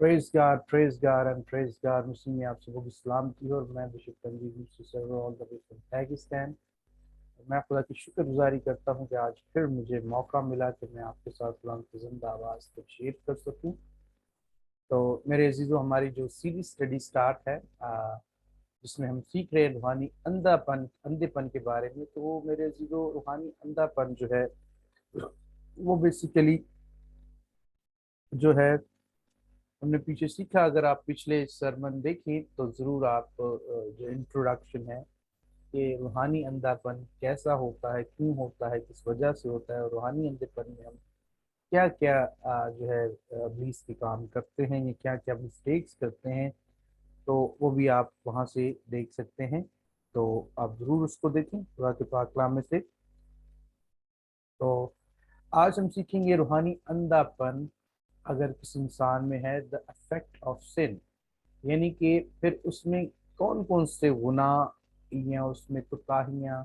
praise God and praise God. मुस्लिम में आप सबको भी सलाम की हो और मैं bishop Tanzeeb Mufti Sarwar all the way from Pakistan. मैं खुदा की शुक्रगुजारी करता हूँ कि आज फिर मुझे मौका मिला कि मैं आपके साथ कुरान की जिंदा आवाज़ को शेयर कर सकूँ। तो मेरे अजीज़ों, हमारी जो सीरीज स्टडी स्टार्ट है जिसमें हम सीख रहे हैं रूहानी अंधेपन के बारे में। तो मेरे अजीज़ों, रूहानी अंधापन जो है वो बेसिकली जो है हमने पीछे सीखा। अगर आप पिछले सरमन देखें तो ज़रूर आप जो इंट्रोडक्शन है कि रूहानी अंधापन कैसा होता है, क्यों होता है, किस वजह से होता है, और रूहानी अंधेपन में हम क्या क्या जो है इब्लीस के काम करते हैं, या क्या क्या मिस्टेक्स करते हैं। तो वो भी आप वहाँ से देख सकते हैं। तो आप ज़रूर उसको देखें खुदा के पाक कलाम में से। तो आज हम सीखेंगे रूहानी अंधापन अगर किसी इंसान में है, द इफेक्ट ऑफ सिन, यानी कि फिर उसमें कौन कौन से गुनाह या उसमें कोताहियाँ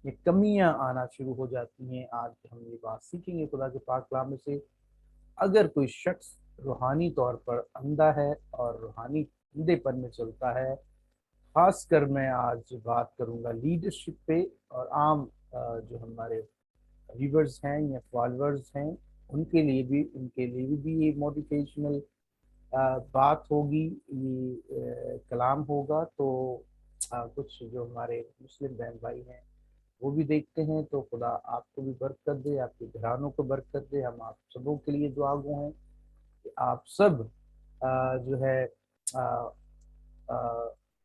या कमियां आना शुरू हो जाती हैं। आज हम ये बात सीखेंगे खुदा के पाक कलाम में से। अगर कोई शख्स रूहानी तौर पर अंधा है और रूहानी अंधेपन में चलता है, खासकर मैं आज बात करूंगा लीडरशिप पे और आम जो हमारे व्यूवर्स हैं या फॉलोअर्स हैं उनके लिए भी ये मोटिवेशनल बात होगी, ये कलाम होगा। तो कुछ जो हमारे मुस्लिम बहन भाई हैं वो भी देखते हैं। तो खुदा आपको भी बरकत दे, आपके घरानों को बरकत दे। हम आप सबों के लिए दुआ गो हैं कि आप सब जो है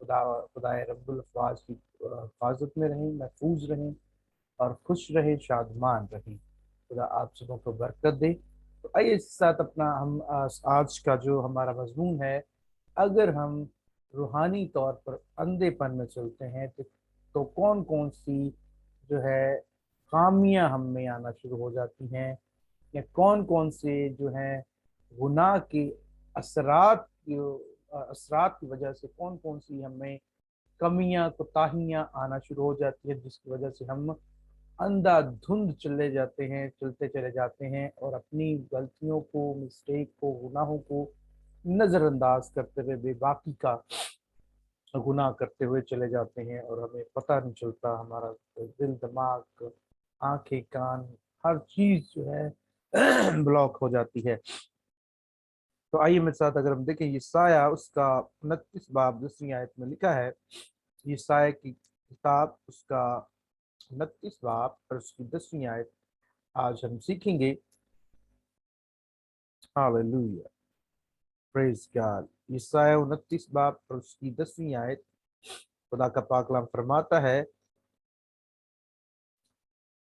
खुदा खुदाए रब्बुल अफ़वाज की हिफाजत में रहें, महफूज रहें और खुश रहें, शादमान रहें। खुदा आप सबों को बरकत दे। तो आइए इस साथ अपना हम आज का जो हमारा मजमून है, अगर हम रूहानी तौर पर अंधेपन में चलते हैं तो कौन कौन सी जो है खामियां हम में आना शुरू हो जाती हैं, या कौन कौन से जो हैं गुनाह के असरात की वजह से कौन कौन सी हमें कमियां कोताहियां आना शुरू हो जाती है, जिसकी वजह से हम अंधाधुंध चलते चले जाते हैं और अपनी गलतियों को, मिस्टेक को, गुनाहों को नजरअंदाज करते हुए बेबाकी का गुनाह करते हुए चले जाते हैं और हमें पता नहीं चलता। हमारा दिल, दिमाग, आंखें, कान, हर चीज जो है ब्लॉक हो जाती है। तो आइए मेरे साथ अगर हम देखें यशायाह उसका 29 बाब 10वीं आयत में लिखा है। यशायाह की किताब उसका 29 बाब और उसकी 10वीं आयत आज हम सीखेंगे। Hallelujah, praise God. यशायाह 29 बाब और उसकी 10वीं आयत खुदा का पाक कलाम फरमाता है,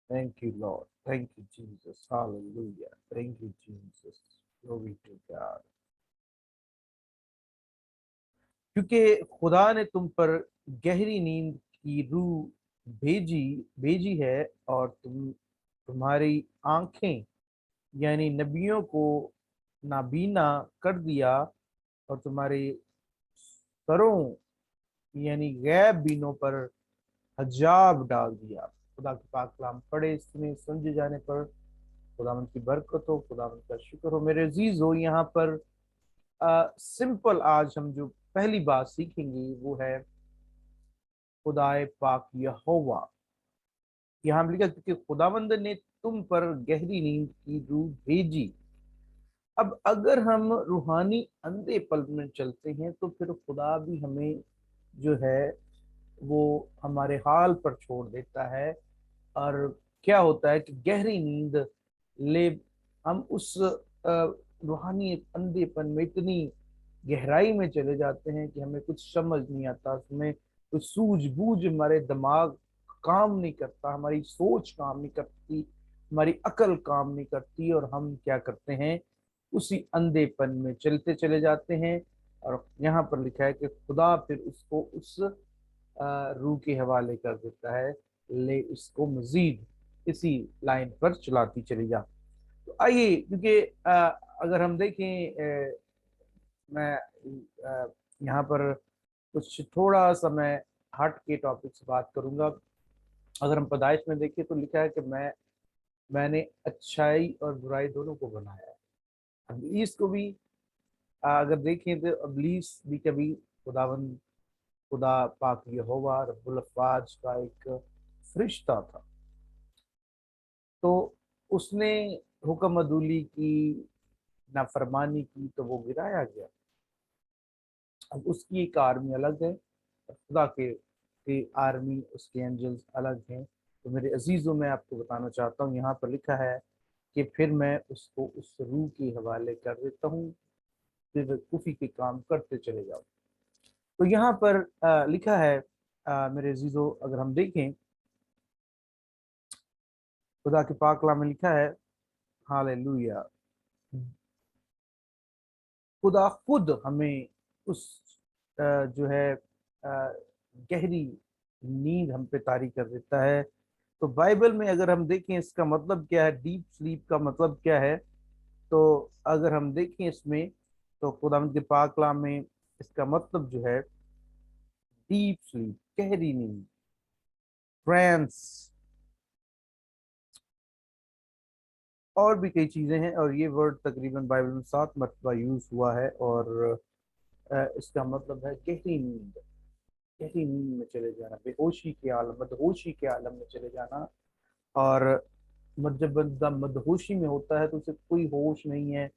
thank you Lord, thank you Jesus, hallelujah, thank you Jesus, glory to God. क्योंकि खुदा ने तुम पर गहरी नींद की रूह भेजी भेजी है और तुम्हारी आंखें यानी नबियों को नाबीना कर दिया और तुम्हारे सरों यानी गैब बीनों पर हजाब डाल दिया। खुदा के पाक कलाम पढ़े, इसमें समझे जाने पर खुदावंद की बरकत हो, खुदावंद का शुक्र हो। मेरे अजीज हो, यहाँ पर सिंपल आज हम जो पहली बात सीखेंगे वो है खुदाए पाक यहोवा। यहाँ लिखा क्योंकि खुदावंद ने तुम पर गहरी नींद की रूह भेजी। अब अगर हम रूहानी अंधेपन में चलते हैं तो फिर खुदा भी हमें जो है वो हमारे हाल पर छोड़ देता है। और क्या होता है कि गहरी नींद ले हम उस रूहानी अंधेपन में इतनी गहराई में चले जाते हैं कि हमें कुछ समझ नहीं आता, उसमें कुछ सूझबूझ, हमारे दिमाग काम नहीं करता, हमारी सोच काम नहीं करती, हमारी अकल काम नहीं करती, और हम क्या करते हैं, उसी अंधेपन में चलते चले जाते हैं। और यहाँ पर लिखा है कि खुदा फिर उसको उस रूह के हवाले कर देता है, ले इसको मजीद इसी लाइन पर चलाती चली जा। तो आइए, क्योंकि अगर हम देखें मैं यहाँ पर कुछ थोड़ा सा मैं हट के टॉपिक से बात करूंगा। अगर हम पैदाइश में देखें तो लिखा है कि मैंने अच्छाई और बुराई दोनों को बनाया है, इब्लीस को भी अगर देखें तो इब्लीस भी कभी खुदा पाक यहोवा रब्बुल अफ़वाज का एक फरिश्ता था, तो उसने हुक्म अदूली की, नाफरमानी की, तो वो गिराया गया। अब उसकी एक आर्मी अलग है, खुदा के आर्मी, उसके एंजल्स अलग हैं। तो मेरे अजीज़ों, मैं आपको बताना चाहता हूँ, यहाँ पर लिखा है कि फिर मैं उसको उस रूह के हवाले कर देता हूँ, फिर कुफी के काम करते चले जाओ। तो यहाँ पर लिखा है, मेरे अजीज़ों, अगर हम देखें खुदा के पाक कलाम में लिखा है, हालेलुया, खुदा खुद हमें उस जो है गहरी नींद हम पे तारी कर देता है। तो बाइबल में अगर हम देखें इसका मतलब क्या है, डीप स्लीप का मतलब क्या है, तो अगर हम देखें इसमें, तो खुदावंद के पाक कलाम में इसका मतलब जो है डीप स्लीप, गहरी नींद, ट्रांस, और भी कई चीजें हैं, और ये वर्ड तकरीबन बाइबल में 7 मरतबा यूज हुआ है। और इसका मतलब है गहरी नींद, गहरी नींद में चले जाना, बेहोशी के आलम, मदहोशी के आलम में चले जाना। और जब बंदा मदहोशी में होता है तो उसे कोई होश नहीं है,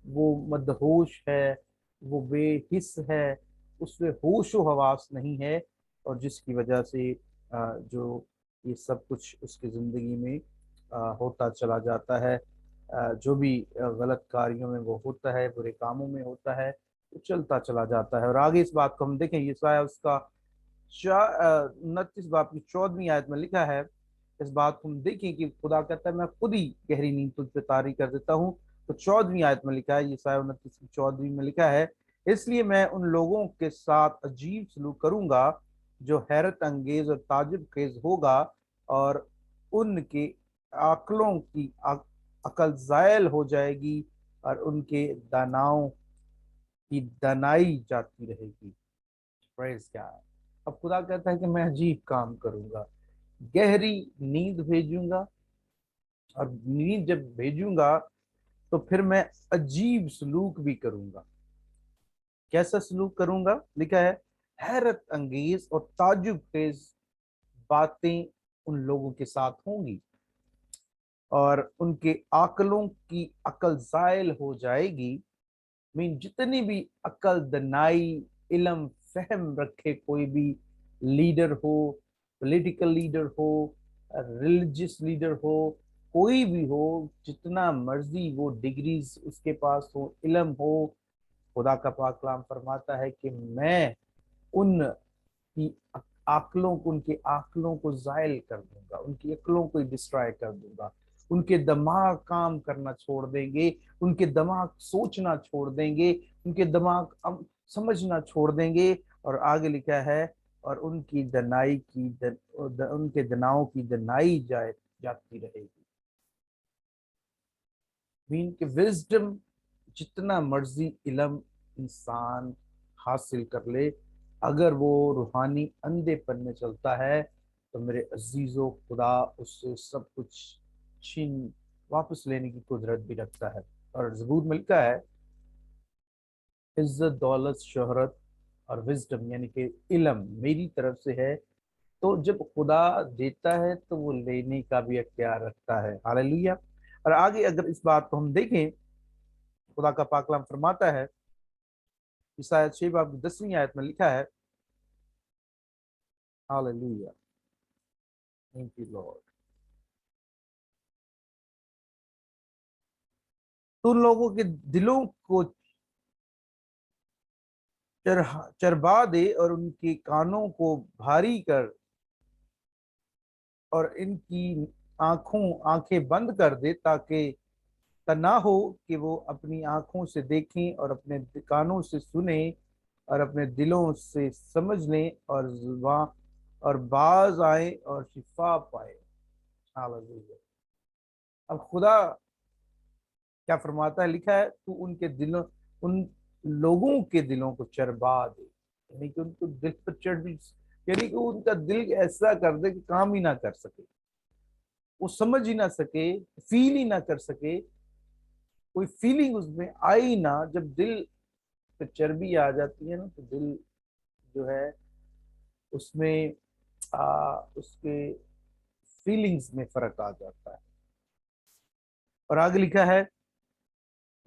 वो मदहोश है, वो बेहिस है, उसमें होश व हवास नहीं है, और जिसकी वजह से जो ये सब कुछ उसकी ज़िंदगी में होता चला जाता है। जो भी गलत कार्यों में वो होता है, बुरे कामों में होता है, वो चलता चला जाता है। और आगे इस बात को हम देखें, यशायाह उसका 29 बाब की 14वीं आयत में लिखा है, इस बात को हम देखें कि खुदा कहता है मैं खुद ही गहरी नींद तुझ पे तारी कर देता हूँ। तो 14वीं आयत में लिखा है, यशायाह 29 की 14वीं में लिखा है, इसलिए मैं उन लोगों के साथ अजीब सलूक करूंगा जो हैरत अंगेज और ताजुब खेज होगा, और उनके आकलों की अकल जायल हो जाएगी, और उनके दानाओं की दनाई जाती रहेगी। Praise God. अब खुदा कहता है कि मैं अजीब काम करूंगा, गहरी नींद भेजूंगा, और नींद जब भेजूंगा तो फिर मैं अजीब सलूक भी करूंगा। कैसा सलूक करूंगा? लिखा है, हैरत अंगेज और ताजुब खेज बातें उन लोगों के साथ होंगी, और उनके आकलों की अकल जायल हो जाएगी। मीन जितनी भी अकल, दनाई, इल्म, फहम रखे कोई भी लीडर हो, पॉलिटिकल लीडर हो, रिलीजियस लीडर हो, कोई भी हो, जितना मर्जी वो डिग्रीज उसके पास हो, इल्म हो, खुदा का पाक कलाम फरमाता है कि मैं उन की आकलों को, उनके आकलों को जायल कर दूंगा, उनकी अकलों को डिस्ट्रॉय कर दूंगा। उनके दिमाग काम करना छोड़ देंगे, उनके दिमाग सोचना छोड़ देंगे, उनके दिमाग समझना छोड़ देंगे। और आगे लिखा है, और उनकी दनाई की उनके दनाओं की दनाई जाती रहेगी। मीन के विजडम, जितना मर्जी इल्म इंसान हासिल कर ले, अगर वो रूहानी अंधेपन में चलता है, तो मेरे अजीजों, खुदा उससे सब कुछ छीन वापस लेने की कुदरत भी रखता है। और ज़बूर में लिखा है, इज्जत, दौलत, शोहरत और विजडम, यानी कि इल्म मेरी तरफ से है। तो जब खुदा देता है तो वो लेने का भी अख्तियार रखता है। हालेलुया। और आगे अगर इस बात को हम देखें, खुदा का पाक कलाम फरमाता है, ईसाया 6 बाब की 10वीं आयत में लिखा है, हालेलुया, थैंक यू लॉर्ड, तो उन लोगों के दिलों को चरबा दे, और उनके कानों को भारी कर, और इनकी आंखें बंद कर दे, ताकि तना हो कि वो अपनी आंखों से देखें, और अपने कानों से सुने, और अपने दिलों से समझ लें, और जुबान और बाज आए और शिफा पाए। हालेलुया। अब खुदा क्या फरमाता है? लिखा है, तू उनके दिलों, उन लोगों के दिलों को चरबा दे, यानी कि उनको दिल पर चढ़ भी, यानी कि उनका दिल ऐसा कर दे कि काम ही ना कर सके, वो समझ ही ना सके, फील ही ना कर सके, कोई फीलिंग उसमें आई ना। जब दिल پہ چربی آ جاتی ہے نا تو دل جو ہے اس میں اس کے فیلنگز میں فرق آ جاتا ہے۔ اور آگے لکھا ہے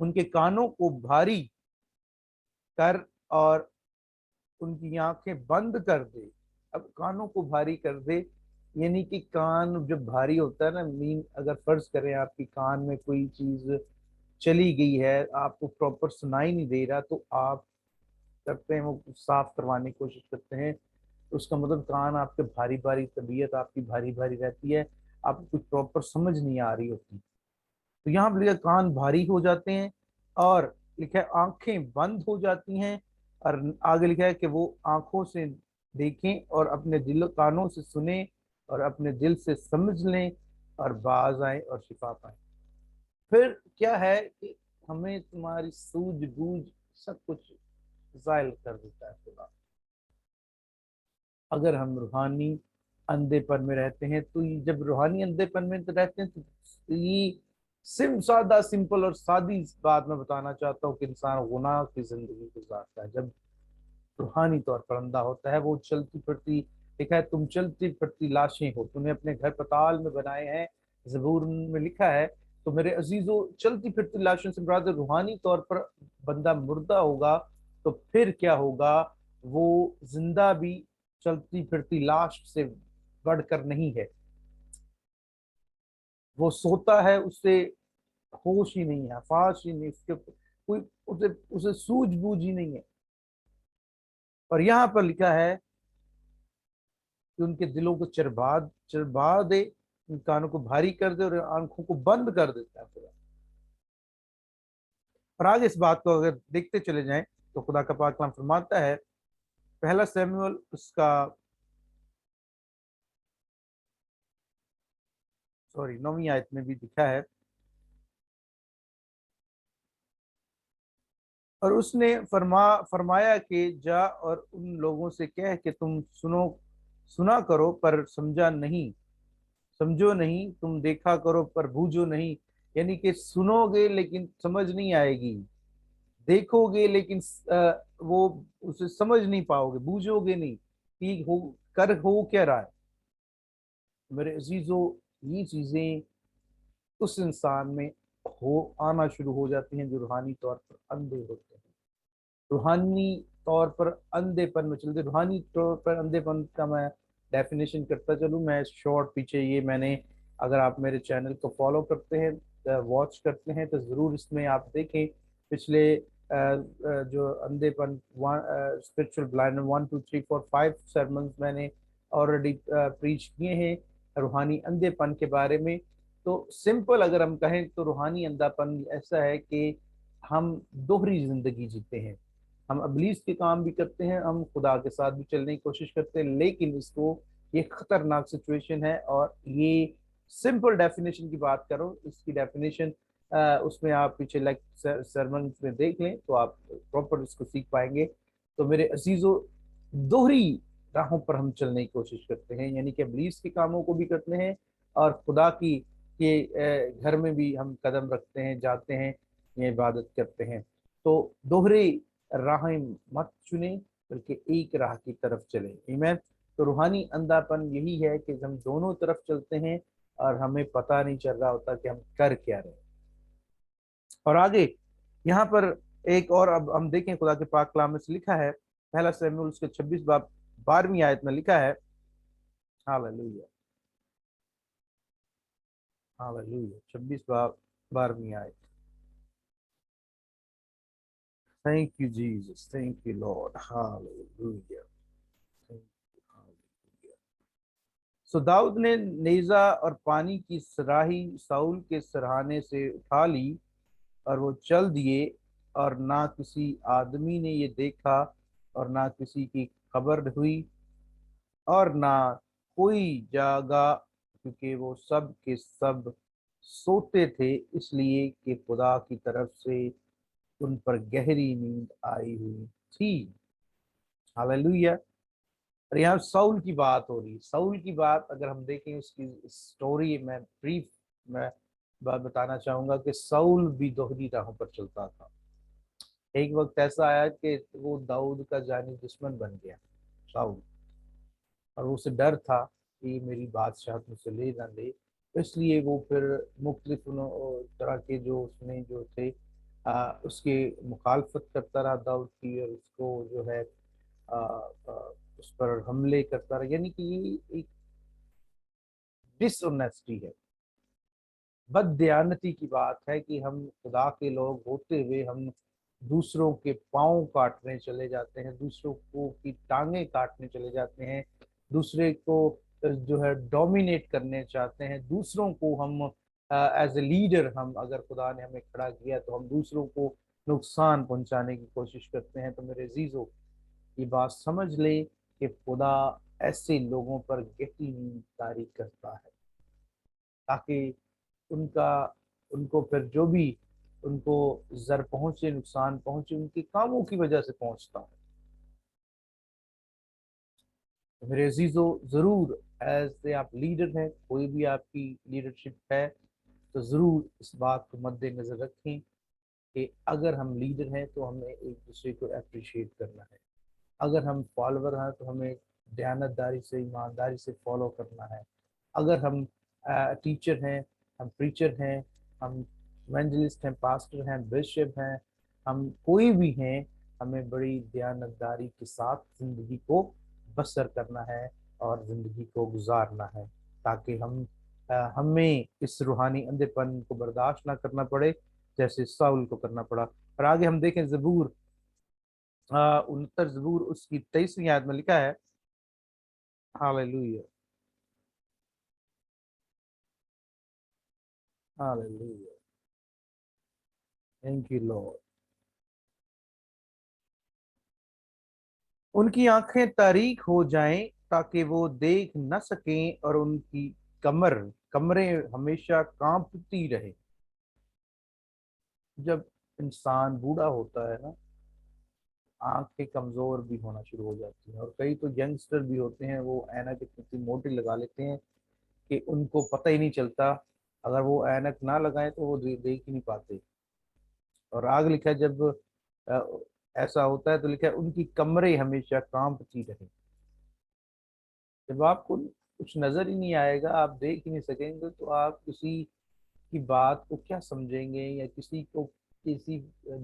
ان کے کانوں کو بھاری کر اور ان کی آنکھیں بند کر دے۔ اب کانوں کو بھاری کر دے یعنی کہ کان جب بھاری ہوتا ہے نا، اگر فرض کریں آپ کی کان میں کوئی چیز چلی گئی ہے، آپ کو پراپر سنائی نہیں دے رہا، تو آپ کرتے ہیں وہ صاف کروانے کی کوشش کرتے ہیں، اس کا مطلب کان آپ کے بھاری بھاری، طبیعت آپ کی بھاری بھاری رہتی ہے، آپ کو کچھ پراپر سمجھ نہیں آ رہی ہوتی۔ تو یہاں پہ لکھا کان بھاری ہو جاتے ہیں، اور لکھا ہے آنکھیں بند ہو جاتی ہیں، اور آگے لکھا ہے کہ وہ آنکھوں سے دیکھیں اور اپنے دل کانوں سے سنیں اور اپنے دل سے سمجھ لیں اور باز آئیں اور شفا پائیں۔ پھر کیا ہے کہ ہمیں تمہاری سوجھ بوجھ سب کچھ زائل کر دیتا ہے خدا۔ اگر ہم روحانی اندھے پن میں رہتے ہیں تو جب روحانی اندھے پن میں رہتے ہیں تو یہ سادہ سمپل اور سادی بات میں بتانا چاہتا ہوں کہ انسان گناہ کی زندگی گزارتا ہے۔ جب روحانی طور پر اندھا ہوتا ہے، وہ چلتی پھرتی، لکھا ہے تم چلتی پھرتی لاشیں ہو، تم نے اپنے گھر پتال میں بنائے ہیں، زبور میں لکھا ہے۔ تو میرے عزیزو، چلتی پھرتی لاشوں سے مراد روحانی طور پر بندہ مردہ ہوگا تو پھر کیا ہوگا؟ وہ زندہ بھی چلتی پھرتی لاش سے بڑھ کر نہیں ہے، وہ سوتا ہے، اس سے ہوش ہی نہیں ہے، فاش ہی نہیں، اس کے کوئی اسے سوجھ بوجھ ہی نہیں ہے۔ اور یہاں پر لکھا ہے کہ ان کے دلوں کو چربا دے، ان کانوں کو بھاری کر دے اور آنکھوں کو بند کر دیتا ہے خدا۔ اور آگے اس بات کو اگر دیکھتے چلے جائیں تو خدا کا پاک کلام فرماتا ہے، پہلا سیموئل اس کا 9ویں آیت میں بھی لکھا ہے، اور اس نے فرمایا کہ جا اور ان لوگوں سے کہہ کہ تم سنا کرو پر سمجھو نہیں، تم دیکھا کرو پر بوجھو نہیں۔ یعنی کہ سنو گے لیکن سمجھ نہیں آئے گی، دیکھو گے لیکن وہ اسے سمجھ نہیں پاؤ گے، بوجھو گے نہیں کہ ہو کیا رہا ہے۔ میرے عزیزو، یہ چیزیں اس انسان میں آنا شروع ہو جاتی ہیں جو روحانی طور پر اندھے ہوتے ہیں، روحانی طور پر اندھے پن میں چلتے۔ روحانی طور پر اندھے پن کا میں ڈیفینیشن کرتا چلوں، میں شارٹ پیچھے یہ میں نے، اگر آپ میرے چینل کو فالو کرتے ہیں، واچ کرتے ہیں، تو ضرور اس میں آپ دیکھیں پچھلے جو اندھے پن اسپرچل بلائنڈ 1 2 3 4 5 سرمنز میں نے آلریڈی پریچ کیے ہیں روحانی اندھے پن کے بارے میں۔ تو سمپل اگر ہم کہیں تو روحانی اندھا پن ایسا ہے کہ ہم دوہری زندگی جیتے ہیں، ہم ابلیس کے کام بھی کرتے ہیں، ہم خدا کے ساتھ بھی چلنے کی کوشش کرتے ہیں، لیکن اس کو یہ خطرناک سچویشن ہے۔ اور یہ سمپل ڈیفینیشن کی بات کرو، اس کی ڈیفینیشن اس میں آپ پیچھے سرمن میں دیکھ لیں تو آپ پراپر اس کو سیکھ پائیں گے۔ تو میرے عزیزو، دوہری راہوں پر ہم چلنے کی کوشش کرتے ہیں، یعنی کہ ابلیس کے کاموں کو بھی کرتے ہیں اور خدا کی کے گھر میں بھی ہم قدم رکھتے ہیں، جاتے ہیں، یہ عبادت کرتے ہیں۔ تو دوہرے راہیں مت چنیں بلکہ ایک راہ کی طرف چلیں، ایمین۔ تو روحانی اندھا پن یہی ہے کہ ہم دونوں طرف چلتے ہیں اور ہمیں پتہ نہیں چل رہا ہوتا کہ ہم کر کیا رہے ہیں۔ اور آگے یہاں پر ایک اور، اب ہم دیکھیں خدا کے پاک کلام میں سے لکھا ہے، پہلا سیموئیل اس کے 26 باب 12ویں آیت میں لکھا ہے، ہاللویا ہاللویا، 26 باب 12ویں آیت۔ Thank you Jesus, thank you Lord, hallelujah. سو داؤد نے نیزہ اور پانی کی صراحی ساؤل کے سرہانے سے اٹھا لی اور وہ چل دیے، اور نہ کسی آدمی نے یہ دیکھا اور نہ کسی کی خبر ہوئی اور نہ کوئی جاگا، کیونکہ وہ سب کے سب سوتے تھے، اس لیے کہ خدا کی طرف سے ان پر گہری نیند آئی ہوئی تھی۔ ہاللویا۔ اور یہاں ساؤل کی بات ہو رہی، ساؤل کی بات اگر ہم دیکھیں، اس کی سٹوری میں بریف میں بات بتانا چاہوں گا کہ ساؤل بھی دوہری راہوں پر چلتا تھا۔ ایک وقت ایسا آیا کہ وہ داؤد کا جانی دشمن بن گیا شاؤل، اور اسے ڈر تھا کہ میری بادشاہت مجھ سے لے نہ لے، اس لیے وہ پھر مختلف طرح کے جو اس میں جو تھے اس کی مخالفت کرتا رہا داؤد کی، اور اس کو جو ہے آ، آ، اس پر حملے کرتا رہا، یعنی کہ یہ ایک ڈس اونیسٹی ہے، بد دیانتی کی بات ہے کہ ہم خدا کے لوگ ہوتے ہوئے ہم دوسروں کے پاؤں کاٹنے چلے جاتے ہیں، دوسروں کو کی ٹانگیں کاٹنے چلے جاتے ہیں، دوسرے کو جو ہے ڈومینیٹ کرنے چاہتے ہیں، دوسروں کو ہم ایز اے لیڈر، ہم اگر خدا نے ہمیں کھڑا کیا تو ہم دوسروں کو نقصان پہنچانے کی کوشش کرتے ہیں۔ تو میرے عزیزو، یہ بات سمجھ لیں کہ خدا ایسے لوگوں پر گہری طاری کرتا ہے، تاکہ ان کا ان کو پھر جو بھی ان کو زر پہنچے، نقصان پہنچے، ان کے کاموں کی وجہ سے پہنچتا ہے۔ تو میرے عزیزو، ضرور ایز آپ لیڈر ہیں، کوئی بھی آپ کی لیڈرشپ ہے، تو ضرور اس بات کو مد نظر رکھیں کہ اگر ہم لیڈر ہیں تو ہمیں ایک دوسرے کو اپریشیٹ کرنا ہے، اگر ہم فالوور ہیں تو ہمیں دیانت داری سے، ایمانداری سے فالو کرنا ہے، اگر ہم ٹیچر ہیں، ہم پریچر ہیں، ہم ایونجلسٹ ہیں، پاسٹر ہیں، بشپ ہیں، ہم کوئی بھی ہیں، ہمیں بڑی دیانت داری کے ساتھ زندگی کو بسر کرنا ہے اور زندگی کو گزارنا ہے، تاکہ ہمیں اس روحانی اندھے پن کو برداشت نہ کرنا پڑے جیسے ساؤل کو کرنا پڑا۔ اور آگے ہم دیکھیں زبور 69 زبور اس کی 23ویں آیت میں لکھا ہے، ہاللیلویہ، ہاللیلویہ، تھینک یو لارڈ۔ ان کی آنکھیں تاریک ہو جائیں تاکہ وہ دیکھ نہ سکیں، اور ان کی کمریں ہمیشہ کانپتی رہے۔ جب انسان بوڑھا ہوتا ہے نا، آنکھیں کمزور بھی ہونا شروع ہو جاتی ہیں، اور کئی تو ینگسٹر بھی ہوتے ہیں، وہ اینک اتنی موٹی لگا لیتے ہیں کہ ان کو پتہ ہی نہیں چلتا، اگر وہ اینک نہ لگائیں تو وہ دیکھ ہی نہیں پاتے۔ اور آگ لکھا ہے جب آ، ایسا ہوتا ہے تو لکھا ہے ان کی کمریں ہمیشہ کانپتی رہے۔ جب آپ کو کچھ نظر ہی نہیں آئے گا، آپ دیکھ ہی نہیں سکیں گے، تو آپ کسی کی بات کو کیا سمجھیں گے، یا کسی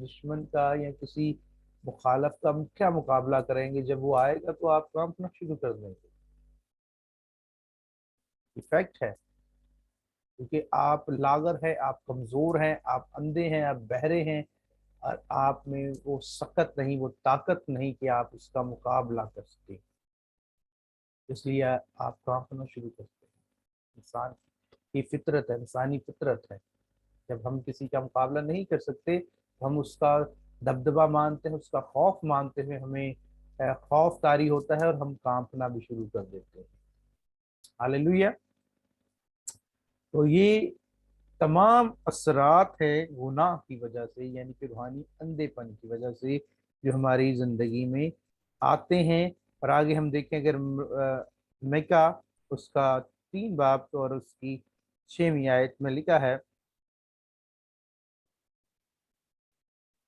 دشمن کا یا کسی مخالف کا ہم کیا مقابلہ کریں گے؟ جب وہ آئے گا تو آپ کانپنا شروع کر دیں گے۔ ایفیکٹ ہے، کیونکہ آپ لاغر ہے، آپ کمزور ہیں، آپ اندھے ہیں، آپ بہرے ہیں، اور آپ میں وہ سکت نہیں، وہ طاقت نہیں کہ آپ اس کا مقابلہ کر سکیں، اس لیے آپ کانپنا شروع کرتے ہیں۔ انسان کی فطرت ہے، انسانی فطرت ہے، جب ہم کسی کا مقابلہ نہیں کر سکتے تو ہم اس کا دبدبہ مانتے ہیں، اس کا خوف مانتے ہوئے ہمیں خوف طاری ہوتا ہے، اور ہم کانپنا بھی شروع کر دیتے ہیں۔ ہاللیلویہ۔ تو یہ تمام اثرات ہے گناہ کی وجہ سے، یعنی کہ روحانی اندھے پن کی وجہ سے، جو ہماری زندگی میں آتے ہیں۔ اور آگے ہم دیکھیں اگر میکا اس کا 3 باب اور اس کی 6ویں آیت میں لکھا ہے،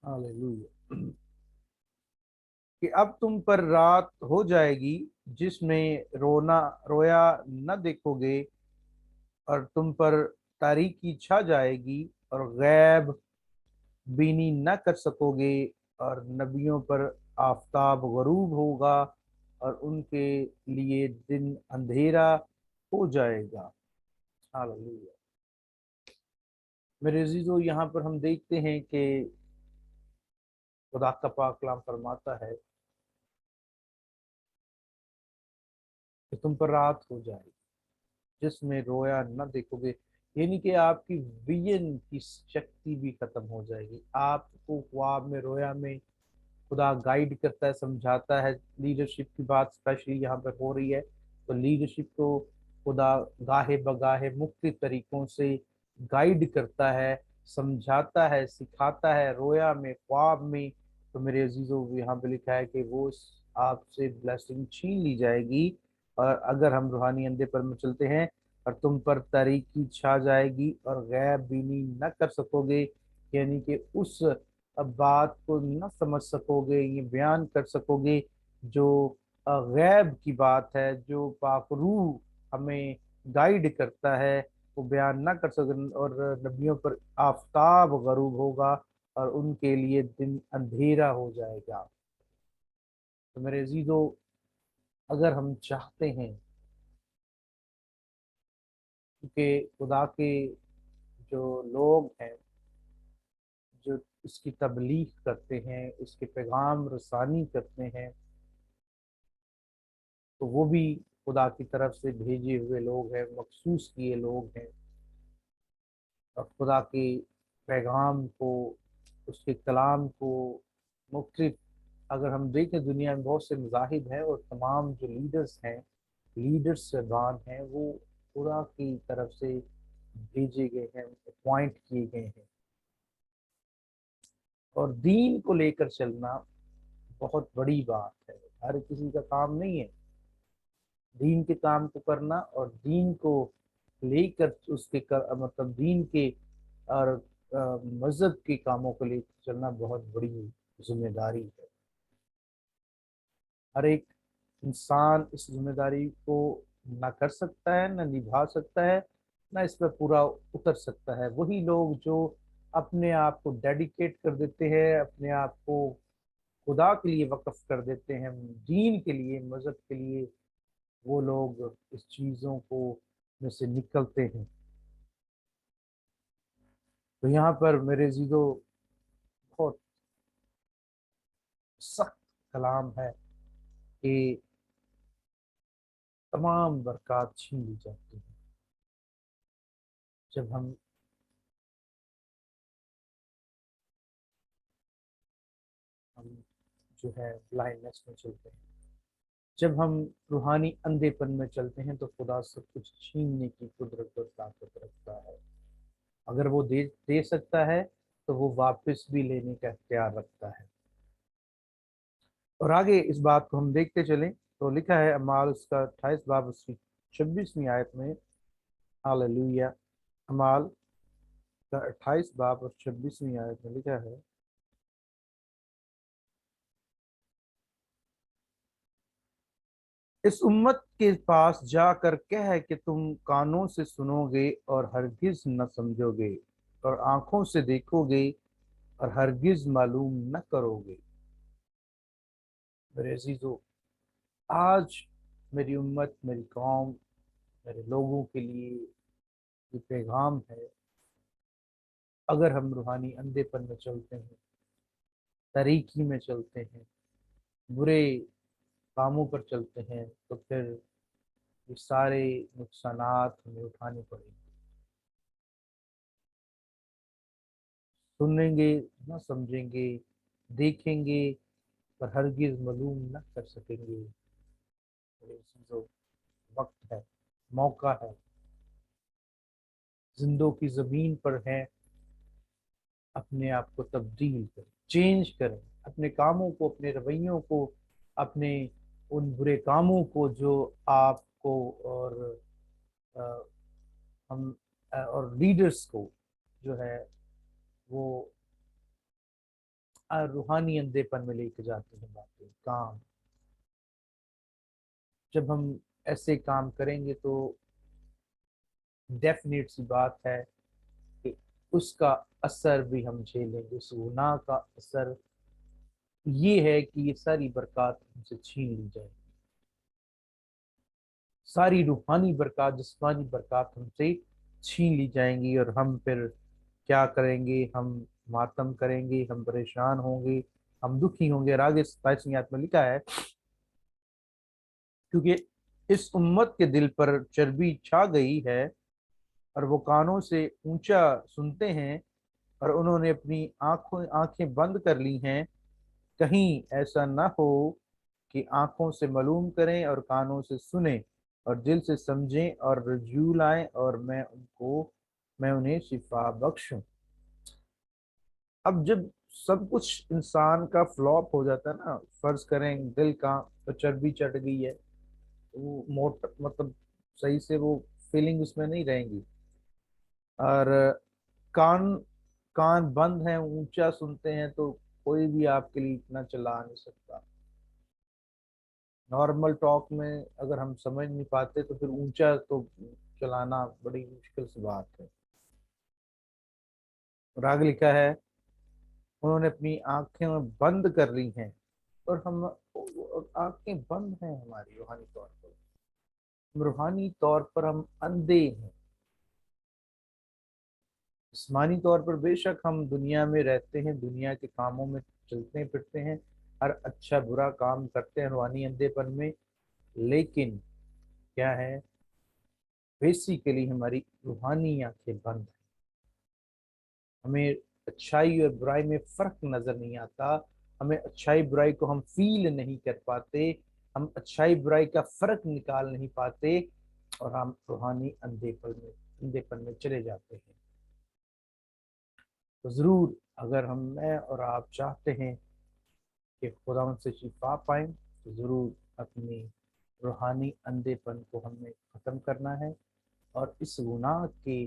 ہاللیلویہ، کہ اب تم پر رات ہو جائے گی جس میں رویا نہ دیکھو گے، اور تم پر تاریکی چھا جائے گی اور غیب بینی نہ کر سکو گے، اور نبیوں پر آفتاب غروب ہوگا اور ان کے لیے دن اندھیرا ہو جائے گا۔ ہاللیلویہ۔ میرے عزیزو، یہاں پر ہم دیکھتے ہیں کہ خدا کا پاک کلام فرماتا ہے کہ تم پر رات ہو جائے گی جس میں رویا نہ دیکھو گے، یعنی کہ آپ کی ویژن کی شکتی بھی ختم ہو جائے گی۔ آپ کو خواب میں، رویا میں خدا گائیڈ کرتا ہے، سمجھاتا ہے، لیڈرشپ کی بات اسپیشلی یہاں پہ ہو رہی ہے، تو لیڈرشپ کو خدا گاہے بگاہے مختلف طریقوں سے گائیڈ کرتا ہے، سمجھاتا ہے، سکھاتا ہے، رویا میں، خواب میں۔ تو میرے عزیزو، یہاں پہ لکھا ہے کہ وہ آپ سے بلیسنگ چھین لی جائے گی، اور اگر ہم روحانی اندھے پر میں چلتے ہیں، اور تم پر تاریکی چھا جائے گی اور غیب بینی نہ کر سکو گے، یعنی کہ اس बात को ना समझ सकोगे, ये बयान कर सकोगे जो गैब की बात है, जो पाक रूह हमें गाइड करता है, वो बयान ना कर सकोगे। और नबियों पर आफताब गरूब होगा और उनके लिए दिन अंधेरा हो जाएगा। तो मेरे अजीजों, अगर हम चाहते हैं कि खुदा के जो लोग हैं, जो इसकी तबलीग करते हैं, इसके पैगाम रसानी करते हैं, तो वो भी खुदा की तरफ से भेजे हुए लोग हैं, मखसूस किए लोग हैं। और खुदा के पैगाम को, उसके कलाम को मुख्तलिफ, अगर हम देखें दुनिया में बहुत से मज़ाहिब हैं, और तमाम जो लीडर्स हैं, लीडर्स साहबान हैं, वो खुदा की तरफ से भेजे गए हैं, अपॉइंट किए गए हैं। और दीन को लेकर चलना बहुत बड़ी बात है, हर किसी का काम नहीं है दीन के काम को करना। और दीन को लेकर मतलब दीन के और मजहब के कामों को लेकर चलना बहुत बड़ी जिम्मेदारी है। हर एक इंसान इस जिम्मेदारी को ना कर सकता है, ना निभा सकता है, ना इस पर पूरा उतर सकता है। वही लोग जो अपने आप को डेडिकेट कर देते हैं, अपने आप को खुदा के लिए वक्फ कर देते हैं, दीन के लिए, मजहब के लिए, वो लोग इस चीज़ों को में से निकलते हैं। तो यहाँ पर मेरे जीजो बहुत सख्त कलाम है कि तमाम बरकत छीन ली जाती है जब हम जो है ब्लाइंडनेस में चलते हैं, जब हम रूहानी अंधेपन में चलते हैं, तो खुदा सब कुछ छीनने की कुदरत और ताकत रखता है। अगर वो दे दे सकता है, तो वो वापस भी लेने का इख्तियार रखता है। और आगे इस बात को हम देखते चलें, तो लिखा है अमाल उसका 28 बाब उसकी 26वीं आयत में। हालेलुया। अमाल का 28 बाब और 26वीं आयत में लिखा है, इस उम्मत के पास जाकर कह कि तुम कानों से सुनोगे और हरगिज न समझोगे, और आंखों से देखोगे और हरगिज मालूम न करोगे। मेरे अजीजों, आज मेरी उम्मत, मेरी कौम, मेरे लोगों के लिए ये पैगाम है। अगर हम रूहानी अंधेपन में चलते हैं, तारीकी में चलते हैं, बुरे कामों पर चलते हैं, तो फिर ये सारे नुकसानात हमें उठाने पड़ेंगे। सुनेंगे, न समझेंगे, देखेंगे, पर हरगिज मालूम न कर सकेंगे। मेरे अजीजों, वक्त है, मौका है, जिंदों की जमीन पर है, अपने आप को तब्दील करें, चेंज करें, अपने कामों को, अपने रवैयों को, अपने उन बुरे कामों को जो आपको और अ, हम और लीडर्स को जो है वो रूहानी अंधेपन में लेके जाते हैं। बातें, काम, जब हम ऐसे काम करेंगे, तो डेफिनेट सी बात है कि उसका असर भी हम झेलेंगे। उस गुनाह का असर ये है कि ये सारी बरकत हमसे छीन ली जाए, सारी रूहानी बरकत, जिस्मानी बरकत हमसे छीन ली जाएंगी। और हम फिर क्या करेंगे? हम मातम करेंगे, हम परेशान होंगे, हम दुखी होंगे। और आगे 27वीं आयत में लिखा है, क्योंकि इस उम्मत के दिल पर चर्बी छा गई है, और वो कानों से ऊंचा सुनते हैं, और उन्होंने अपनी आंखें बंद कर ली हैं। कहीं ऐसा ना हो कि आंखों से मालूम करें और कानों से सुने और दिल से समझें और रजू लाएं, और मैं उन्हें शिफा बख्शूं। अब जब सब कुछ इंसान का फ्लॉप हो जाता है ना, फर्ज करें दिल का तो चर्बी चढ़ गई है, तो वो मोट मतलब सही से वो फीलिंग उसमें नहीं रहेंगी। और कान कान बंद हैं, ऊंचा सुनते हैं, तो कोई भी आपके लिए इतना चला नहीं सकता। नॉर्मल टॉक में अगर हम समझ नहीं पाते तो फिर ऊंचा तो चलाना बड़ी मुश्किल सी बात है। और आगे लिखा है, उन्होंने अपनी आंखें बंद कर ली हैं, और हम आंखें बंद हैं हमारी रूहानी तौर पर, रूहानी तौर पर हम अंधे हैं। जिस्मानी तौर पर बेशक हम दुनिया में रहते हैं, दुनिया के कामों में चलते फिरते हैं, हर अच्छा बुरा काम करते हैं रूहानी अंधेपन में, लेकिन क्या है, बेसिकली हमारी रूहानी आंखें बंद हैं। हमें अच्छाई और बुराई में फर्क नजर नहीं आता, हमें अच्छाई बुराई को हम फील नहीं कर पाते, हम अच्छाई बुराई का फर्क निकाल नहीं पाते, और हम रूहानी अंधेपन में चले जाते हैं। तो जरूर अगर मैं और आप चाहते हैं कि खुदा से शिफा पाएं, तो जरूर अपनी रूहानी अंधेपन को हमें ख़त्म करना है। और इस गुनाह के,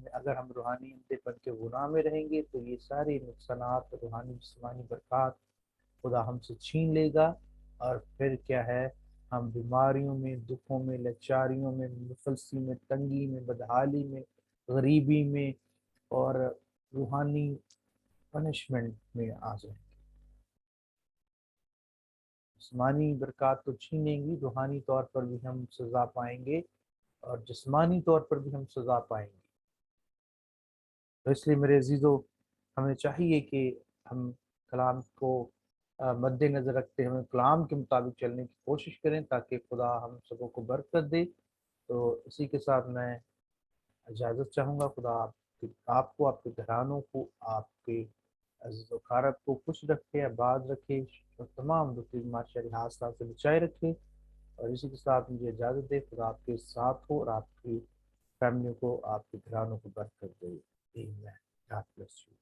अगर हम रूहानी अंधेपन के गुनाह में रहेंगे तो ये सारे नुकसानात, रूहानी जिस्मानी बरक़ात खुदा हमसे छीन लेगा। और फिर क्या है, हम बीमारियों में, दुखों में, लाचारियों में, मुफलसी में, तंगी में, बदहाली में, गरीबी में, और रूहानी पनिशमेंट में आ जाएंगे। जिस्मानी बरक़ात तो छीनेंगी, रूहानी तौर पर भी हम सज़ा पाएंगे, और जिस्मानी तौर पर भी हम सज़ा पाएंगे। तो इसलिए मेरे अजीज़ों, हमें चाहिए कि हम कलाम को मद्देनज़र रखते हुए कलाम के मुताबिक चलने की कोशिश करें, ताकि खुदा हम सबों को बरकत दे। तो इसी के साथ मैं इजाज़त चाहूँगा। खुदा आपको, आपके घरानों को, आपके अज़ीज़ व अक़ारब को खुश रखे, आबाद रखे, और तमाम दुखी बीमार शर हादसात से बचाए रखे। और इसी के साथ मुझे इजाज़त दे। खुदा आपके साथ हो, और आपकी फैमिली को, आपके घरानों को बरकत दे। आमीन। God bless you.